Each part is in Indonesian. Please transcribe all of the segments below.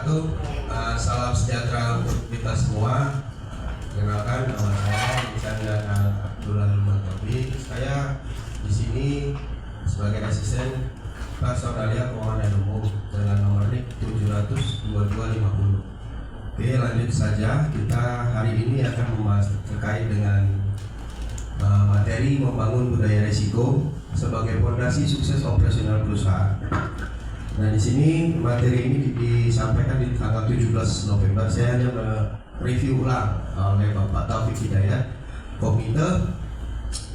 wabarakatuh. Salam sejahtera untuk kita semua. Kenalkan, nama saya Isyandana Abdullah Lumantaubi. Saya di sini sebagai asisten personalia Komandan Umum dengan nomor NIK 700-2250. Oke, lanjut saja. Kita hari ini akan membahas terkait dengan materi membangun budaya risiko sebagai fondasi sukses operasional perusahaan. Nah, di sini materi ini disampaikan di tanggal 17 November. Saya hanya mereview ulang oleh Bapak Taufik Hidayat, Komite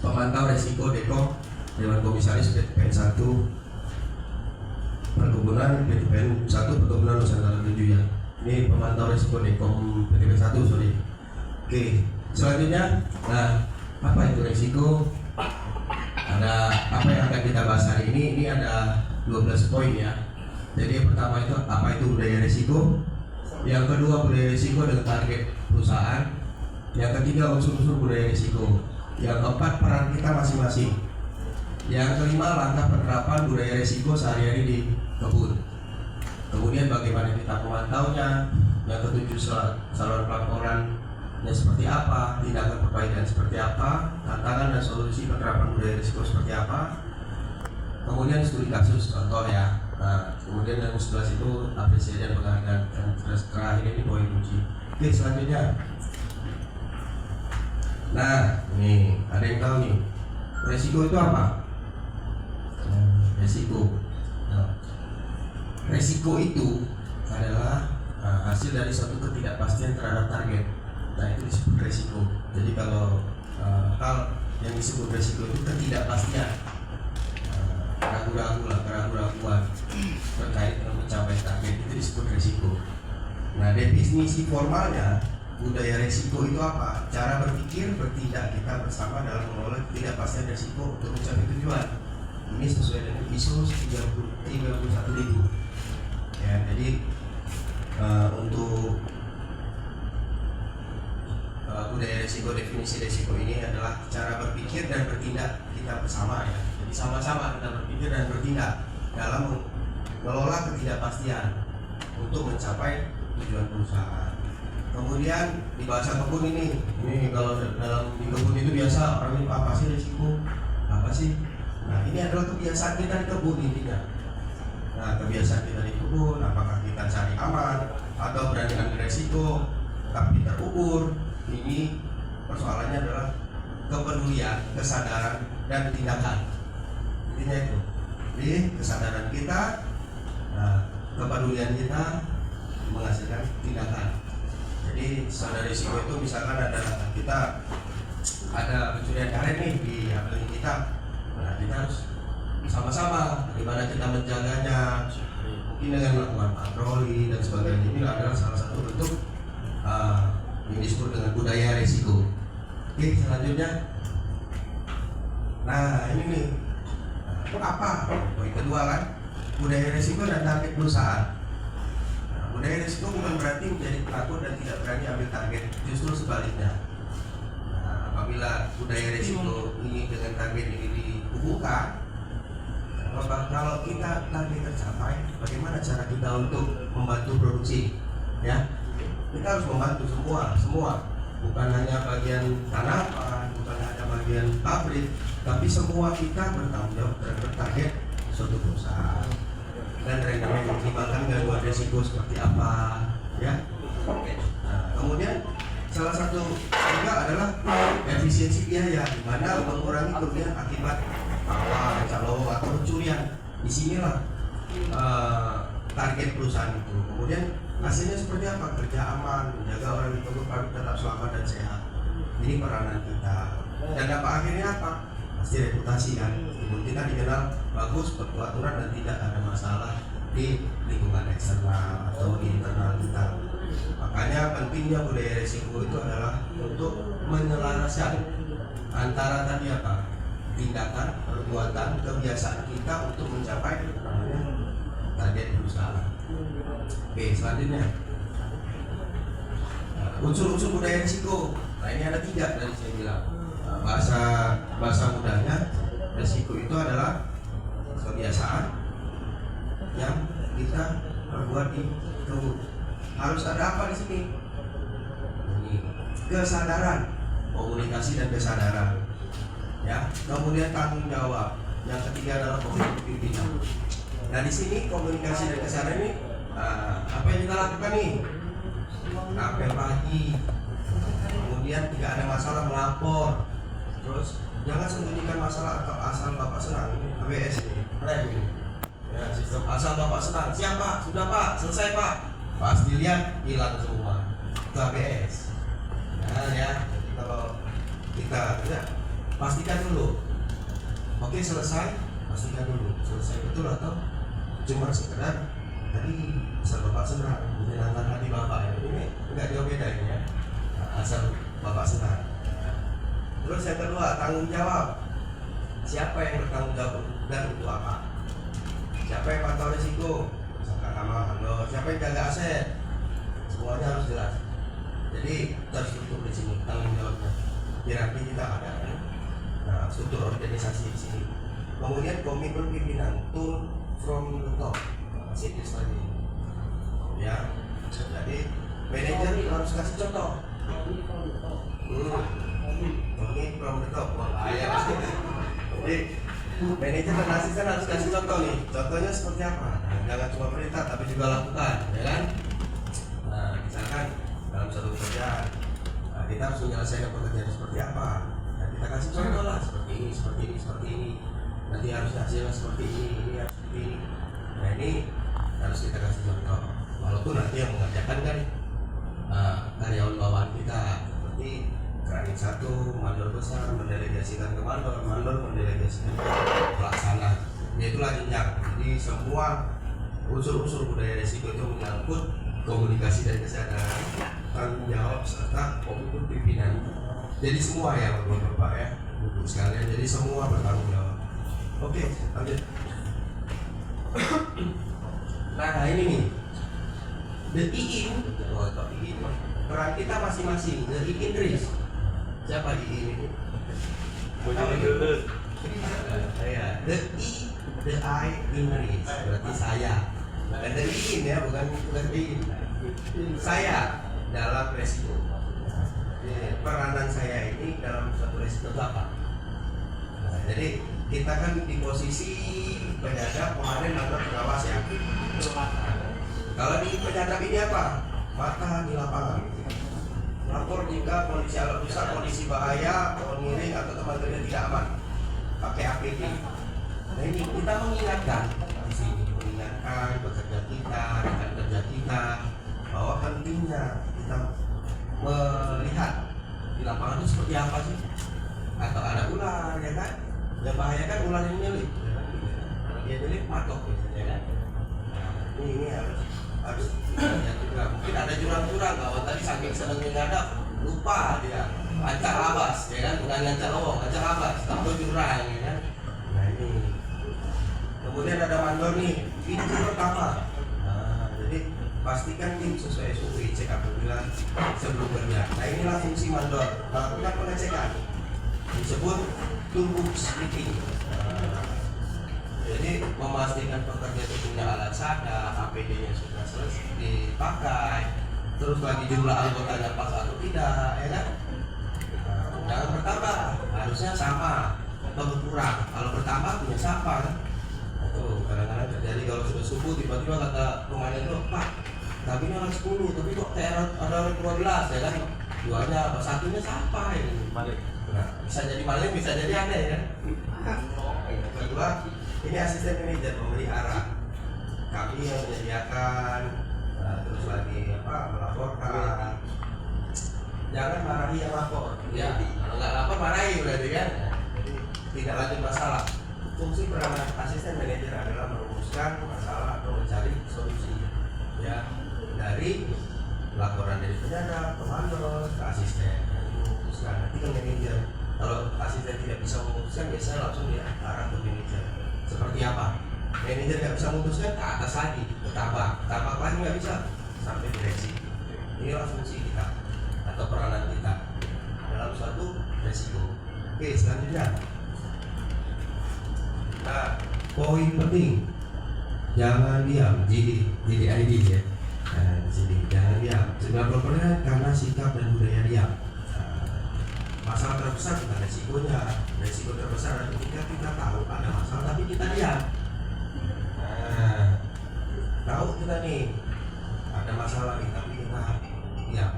Pemantau Risiko Dekom Dewan Komisaris PTPN 1 Perkebunan PTPN 1 Perkebunan Nusantara 7 ya. Ini pemantau risiko Dekom PTPN 1, sorry. Oke, selanjutnya, nah apa itu risiko? Ada apa yang akan kita bahas hari ini? Ini ada 12 poin ya. Jadi yang pertama itu apa itu budaya risiko? Yang kedua budaya risiko dengan target perusahaan. Yang ketiga unsur-unsur budaya risiko. Yang keempat peran kita masing-masing. Yang kelima langkah penerapan budaya risiko sehari-hari di kebun. Kemudian bagaimana kita memantaunya. Yang ketujuh saluran pelaporannya seperti apa, tindakan perbaikan seperti apa, tantangan dan solusi penerapan budaya risiko seperti apa. Kemudian studi kasus contoh ya. Nah, kemudian yang setelah itu apresiasi dan penghargaan. Dan terakhir ini poin kunci. Oke, selanjutnya. Nah, ini ada yang tahu nih. Risiko itu apa? Risiko. Nah, risiko itu adalah hasil dari suatu ketidakpastian terhadap target. Nah, itu disebut risiko. Jadi kalau hal yang disebut risiko itu ketidakpastian, keraguan terkait dengan mencapai target, itu disebut risiko. Nah, definisi formalnya budaya risiko itu apa? Cara berpikir bertindak kita bersama dalam mengelola ketidakpastian risiko untuk mencapai tujuan. Ini sesuai dengan ISO 31000. Ya, jadi untuk budaya risiko, definisi risiko ini adalah cara berpikir dan bertindak kita bersama ya. Jadi sama-sama kita berpikir dan bertindak dalam mengelola ketidakpastian untuk mencapai tujuan perusahaan. Kemudian di bahasa kebun ini kalau dalam di kebun itu biasa orang ini apa sih risiko? Apa sih? Nah, ini adalah kebiasaan kita di kebun intinya. Nah, kebiasaan kita di kebun, apakah kita cari aman atau berani ambil resiko tapi terukur? Ini persoalannya adalah kepedulian, kesadaran, dan tindakan. Intinya itu. Jadi kesadaran kita, kepedulian kita menghasilkan tindakan. Jadi sadar risiko itu misalkan kita ada pencurian karet nih di apel kita. Nah, kita harus sama-sama bagaimana kita menjaganya, mungkin dengan melakukan patroli dan sebagainya. Ini adalah salah satu bentuk yang disebut dengan budaya risiko. Oke, selanjutnya. Nah, ini nih apa? Poin kedua kan, budaya risiko dan target perusahaan. Nah, budaya risiko bukan berarti menjadi penakut dan tidak berani ambil target, justru sebaliknya. Nah, apabila budaya risiko ini dengan target ini dihubungkan, kalau kita target tercapai, bagaimana cara kita untuk membantu produksi? Ya, kita harus membantu semua, bukan hanya bagian tanaman, bukan hanya bagian pabrik, tapi semua kita bertanggung jawab terhadap target suatu perusahaan. Dan rendah mempertimbangkan gangguan risiko seperti apa, ya. Nah, kemudian salah satu juga adalah efisiensi biaya, di mana mengurangi kerugian akibat bawah, calo atau pencurian. Disinilah target perusahaan itu. Kemudian hasilnya seperti apa? Kerja aman, menjaga orang di kebun pabrik tetap selamat dan sehat. Ini peranan kita. Dan dampak akhirnya apa? Pasti reputasi kan. Kebun kita dikenal bagus, beraturan dan tidak ada masalah di lingkungan eksternal atau di internal kita. Makanya pentingnya budaya risiko itu adalah untuk menyelaraskan antara tadi apa? Tindakan, perbuatan, kebiasaan kita untuk mencapai target perusahaan. Oke, selanjutnya unsur-unsur budaya risiko. Nah, ini ada 3 dari saya bilang. Bahasa mudahnya, risiko itu adalah kebiasaan yang kita perbuat di kebun. kesadaran, komunikasi dan kesadaran. Ya, kemudian tanggung jawab. Yang ketiga adalah komitmen pimpinan. Nah di sini komunikasi dan kesadaran ini apa yang kita lakukan nih? Apel pagi, kemudian tidak ada masalah melapor, terus jangan sembunyikan masalah atau asal bapak senang. Ini ABS ini, keren ini. Ya, sistem asal bapak senang. Siap pak, sudah pak, selesai pak. Pas dilihat hilang semua. Itu ABS. Nah ya, jadi kalau kita tidak pastikan dulu. Oke selesai, pastikan dulu selesai betul atau cuma sekedar tadi asal bapak senang menyenangkan hati bapak ya. Ini enggak jauh beda ini ya. Nah, asal bapak senang. Terus yang kedua tanggung jawab. Siapa yang bertanggung jawab dan untuk apa? Siapa yang pantau risiko? Misalkan nama handor. Siapa yang jaga aset? Semuanya harus jelas. Jadi terstruktur di sini tanggung jawabnya. Hierarki kita ada kan? Nah, struktur organisasi di sini. Kemudian komitmen pimpinan, turn from the top. Situs tadi. Ya. Jadi manajer harus kasih contoh. Turn from the top. Jadi manajer dan asisten harus kasih contoh nih. Contohnya seperti apa? Nah, jangan cuma perintah tapi juga lakukan, ya kan? Nah, misalkan dalam satu pekerjaan, kita harus menyelesaikan pekerjaan seperti apa? Nah, kita kasih contoh lah, seperti ini, seperti ini, seperti ini. Nanti harus hasilnya seperti ini harus seperti ini. Nah ini harus kita kasih contoh. Walaupun nanti yang mengerjakan kan karyawan bawahan kita, seperti keranjang satu, mandor besar mendelegasikan ke mandor, mandor mendelegasikan ke pelaksana. Itulah jenjang. Jadi semua unsur-unsur budaya risiko itu menyangkut komunikasi dan kesadaran, tanggung jawab serta komitmen pimpinan. Jadi semua ya bapak ya, ibu sekalian. Jadi semua bertanggung jawab. Oke, lanjut. Nah ini nih, the IIN, peran kita masing-masing. The IIN RIS. Siapa IIN ini? Saya. The I in RIS berarti saya. Dan the IIN ya, bukan IIN. Saya dalam resiko. Peranan saya ini dalam suatu resiko apa? Nah, jadi kita kan di posisi penyadap, kemarin ada pengawas ya. Kalau di penyadap ini apa? Mata di lapangan. Lapor jika kondisi alat rusak, kondisi bahaya, miring atau tempat kerja tidak aman. Pakai APD. Nah ini kita mengingatkan di sini, mengingatkan pekerja kita, rekan kerja kita bahwa pentingnya kita melihat di lapangan itu seperti apa sih? Atau ada ular ya kan? Yang bahaya kan ular yang nyelip. Kalau dia nyelip matok biasanya kan. Ini harus lihat juga. Mungkin ada jurang-jurang kawan tadi saking seneng menghadap lupa dia lancar abas ya kan, bukan lancar lowong, lancar abas atau jurang ya kan. Nah ini. Kemudian ada mandor nih, pintu pertama. Nah, jadi pastikan tim sesuai SOP, cek apabila sebelum kerja. Nah inilah fungsi mandor, lakukan pengecekan. Disebut toolbox meeting. Jadi memastikan pekerja itu punya alat sadar, APD-nya sudah selesai dipakai, terus bagi jumlah anggotanya pas atau tidak, ya kan? Jangan bertambah, harusnya sama atau berkurang. Kalau bertambah punya siapa kan? Itu kadang-kadang terjadi kalau sudah subuh tiba-tiba kata pemain itu, Pak, kabinnya orang 10, tapi kok ada orang 12 ya kan? Duanya apa? Satunya siapa ini? Nah, bisa jadi maling, bisa jadi aneh ya. Kedua, ini asisten manajer memelihara. Kami yang menyediakan, terus lagi melaporkan. Jangan marahi yang lapor. Ya, kalau nggak lapor marahi berarti kan. Jadi tidak lanjut masalah. Fungsi peranan asisten manajer adalah merumuskan masalah atau mencari solusi. Ya, dari laporan dari penyadap, komando, ke asisten. Memutuskan nanti ke manajer. Kalau asisten tidak bisa memutuskan, biasanya langsung diarah ke manajer. Seperti apa? Manajer nggak bisa memutuskan, ke atas lagi, ke tabak lagi nggak bisa, sampai direksi. Inilah fungsi kita atau peranan kita dalam suatu resiko. Oke, selanjutnya. Nah, poin penting, jangan diam. Jadi ID ya. Nah, di sini jangan diam. 90% karena sikap dan budaya diam. masalah terbesar bukan resikonya. Resiko terbesar adalah ketika kita tahu ada masalah tapi kita diam. Nah, tahu kita nih ada masalah nih tapi kita diam.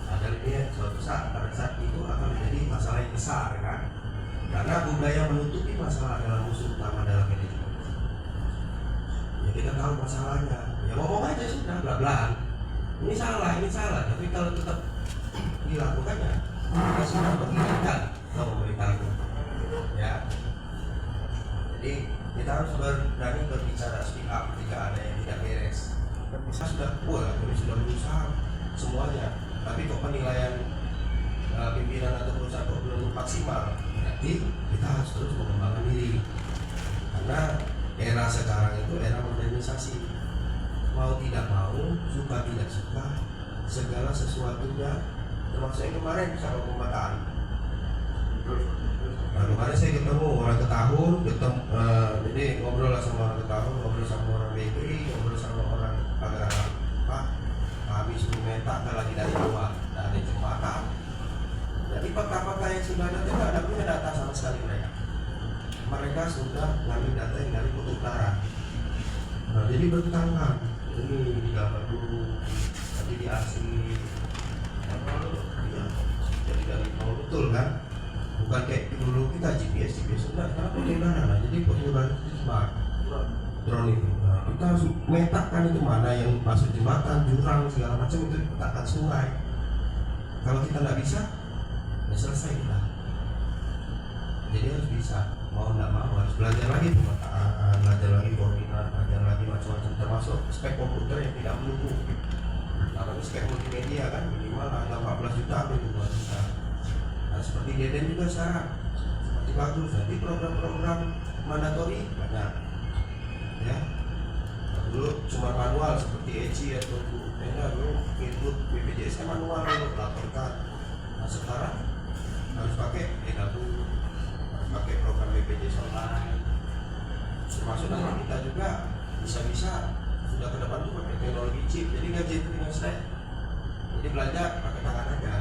Ada ini suatu saat pada saat itu akan menjadi masalah yang besar kan? Karena budaya menutupi masalah adalah musuh utama dalam manajemen. Ya kita tahu masalahnya, ya ngomong aja sudah belak-belakan. Ini salah, tapi kalau tetap dilakukannya, kita sudah mengingatkan ke pemerintah. Ya, jadi kita harus berani berbicara speak up ketika ada yang tidak beres. Kita sudah kami sudah berusaha semuanya, tapi kok penilaian pimpinan atau perusahaan kok belum maksimal. Berarti kita harus terus mengembangkan diri. Karena era sekarang itu era modernisasi. Mau tidak mau, suka tidak suka, segala sesuatunya, termasuk yang kemarin sama pemetaan. Nah, kemarin saya ketemu orang Ketahun, jadi ngobrol sama orang Ketahun, ngobrol sama orang bakery, ngobrol sama orang agak Pak, habis meminta lagi dari luar, dari jembatan. Jadi pakar-pakar yang sudah ada tidak ada punya data sama sekali mereka. Mereka sudah ngambil data yang dari kutub utara. Nah, jadi bertentangan. Ini digambar dulu, nanti di asli, ya, jadi dari nol betul kan? Bukan kayak dulu kita GPS sudah, karena penyebaran lah. Jadi penyebaran itu smart drone itu. Nah, kita harus memetakan itu mana yang masuk jembatan, jurang segala macam itu dipetakan sungai. Kalau kita nggak bisa, ya selesai kita. Jadi harus bisa, mau nggak mau harus belajar lagi pemetaan, belajar lagi koordinat, belajar lagi macam-macam, termasuk spek komputer yang tidak mendukung. Kalau spek multimedia kan minimal ada 14 juta itu buat bisa. Nah, seperti Deden juga sekarang, seperti bagus. Nanti program-program mandatori banyak, ya. Nah, dulu cuma manual seperti ECI atau dulu input BPJS kan manual untuk laporkan. Nah sekarang harus pakai e-dapur, pakai program BPJS online, termasuk nanti kita juga bisa sudah ke depan tuh pakai teknologi chip, jadi gaji itu dengan slide, jadi belanja pakai tangan aja,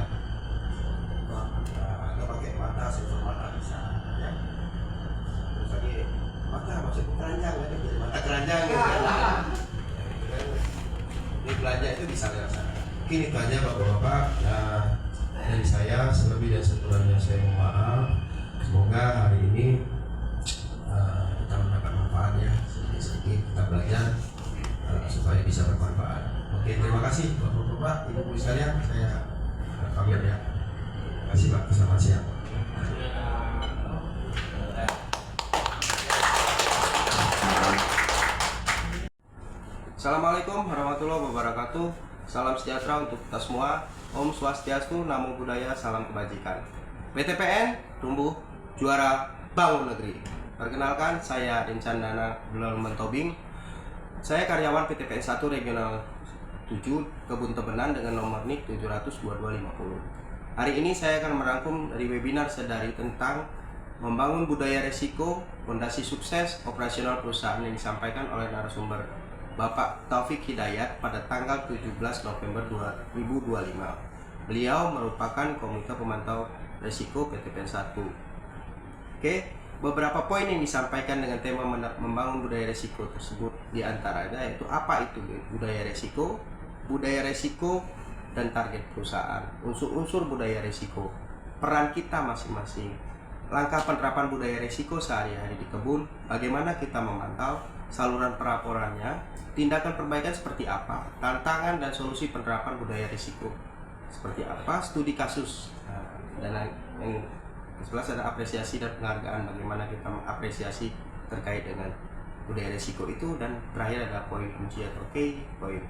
nggak pakai mata, sensor mata bisa, ya. Terus lagi mata maksudnya keranjang kan, jadi mata keranjang gitu kan. Ini belanja itu bisa dirasakan. Mungkin itu aja bapak-bapak. Dari saya selebih dan sekurangnya saya mohon maaf. Semoga hari ini kita mendapat manfaat ya, sedikit kita belajar supaya bisa bermanfaat. Oke, terima kasih bapak-bapak, ibu-ibu sekalian. Saya pamit ya. Terima kasih Pak, selamat siang. Assalamualaikum warahmatullahi wabarakatuh. Salam sejahtera untuk kita semua. Om Swastiastu, Namo Buddhaya, salam kebajikan. PTPN tumbuh, juara, bangun negeri. Perkenalkan, saya Dincan Dana Belal Mentobing. Saya karyawan PTPN 1 Regional 7 Kebun Tebenan dengan nomor NIK 700-2250. Hari ini saya akan merangkum dari webinar sedari tentang membangun budaya resiko, fondasi sukses operasional perusahaan yang disampaikan oleh narasumber Bapak Taufik Hidayat pada tanggal 17 November 2025. Beliau merupakan Komite Pemantau Risiko PTPN 1. Oke, beberapa poin yang disampaikan dengan tema membangun budaya risiko tersebut diantaranya yaitu apa itu budaya risiko dan target perusahaan, unsur-unsur budaya risiko, peran kita masing-masing, langkah penerapan budaya risiko sehari-hari di kebun, bagaimana kita memantau, saluran pelaporannya, tindakan perbaikan seperti apa, tantangan dan solusi penerapan budaya risiko seperti apa, studi kasus, dan yang ke-11 ada apresiasi dan penghargaan, bagaimana kita mengapresiasi terkait dengan budaya risiko itu, dan terakhir ada poin kunci atau key poin.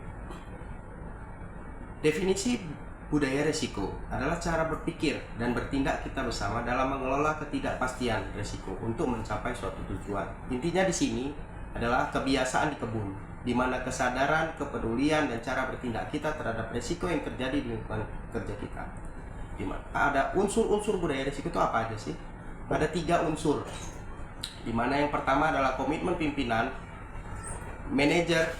Definisi budaya risiko adalah cara berpikir dan bertindak kita bersama dalam mengelola ketidakpastian risiko untuk mencapai suatu tujuan. Intinya di sini adalah kebiasaan di kebun, di mana kesadaran, kepedulian, dan cara bertindak kita terhadap risiko yang terjadi di lingkungan kerja kita. Dimana ada unsur-unsur budaya risiko itu apa aja sih? Ada 3 unsur, dimana yang pertama adalah komitmen pimpinan, manajer,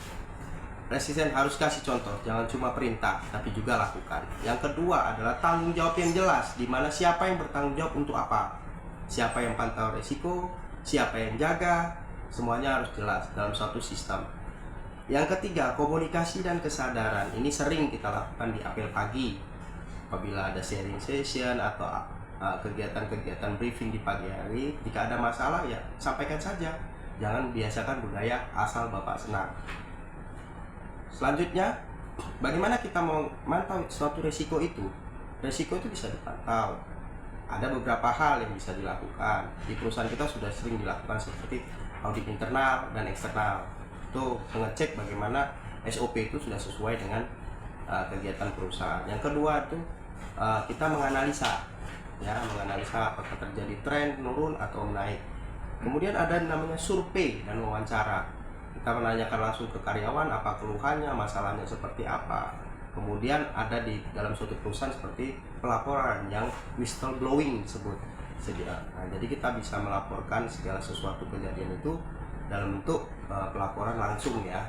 resisten harus kasih contoh, jangan cuma perintah, tapi juga lakukan. Yang kedua adalah tanggung jawab yang jelas, di mana siapa yang bertanggung jawab untuk apa, siapa yang pantau resiko, siapa yang jaga, semuanya harus jelas dalam suatu sistem. Yang ketiga, komunikasi dan kesadaran. Ini sering kita lakukan di apel pagi, apabila ada sharing session atau kegiatan-kegiatan briefing di pagi hari. Jika ada masalah ya sampaikan saja, jangan biasakan budaya asal Bapak senang. Selanjutnya, bagaimana kita memantau suatu resiko itu? Resiko itu bisa dipantau. Ada beberapa hal yang bisa dilakukan. Di perusahaan kita sudah sering dilakukan seperti audit internal dan eksternal. Itu mengecek bagaimana SOP itu sudah sesuai dengan kegiatan perusahaan. Yang kedua itu kita menganalisa, ya, menganalisa apakah terjadi tren menurun atau naik. Kemudian ada namanya survei dan wawancara. Kita menanyakan langsung ke karyawan apa keluhannya, masalahnya seperti apa. Kemudian ada di dalam suatu perusahaan seperti pelaporan yang whistleblowing disebut. Nah, jadi kita bisa melaporkan segala sesuatu kejadian itu dalam bentuk pelaporan langsung, ya.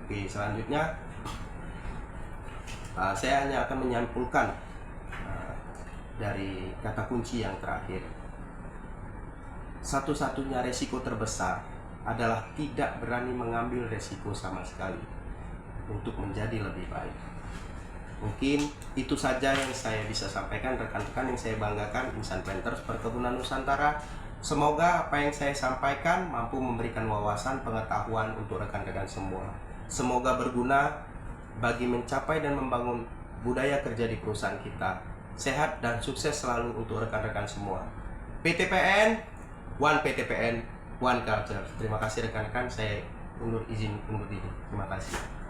Oke, selanjutnya saya hanya akan menyampulkan dari kata kunci yang terakhir. Satu-satunya resiko terbesar adalah tidak berani mengambil resiko sama sekali untuk menjadi lebih baik. Mungkin itu saja yang saya bisa sampaikan, rekan-rekan yang saya banggakan Insan Planters Perkebunan Nusantara. Semoga apa yang saya sampaikan mampu memberikan wawasan pengetahuan untuk rekan-rekan semua. Semoga berguna bagi mencapai dan membangun budaya kerja di perusahaan kita. Sehat dan sukses selalu untuk rekan-rekan semua. PTPN, One PTPN, One Culture. Terima kasih rekan-rekan, saya izin undur diri. Terima kasih.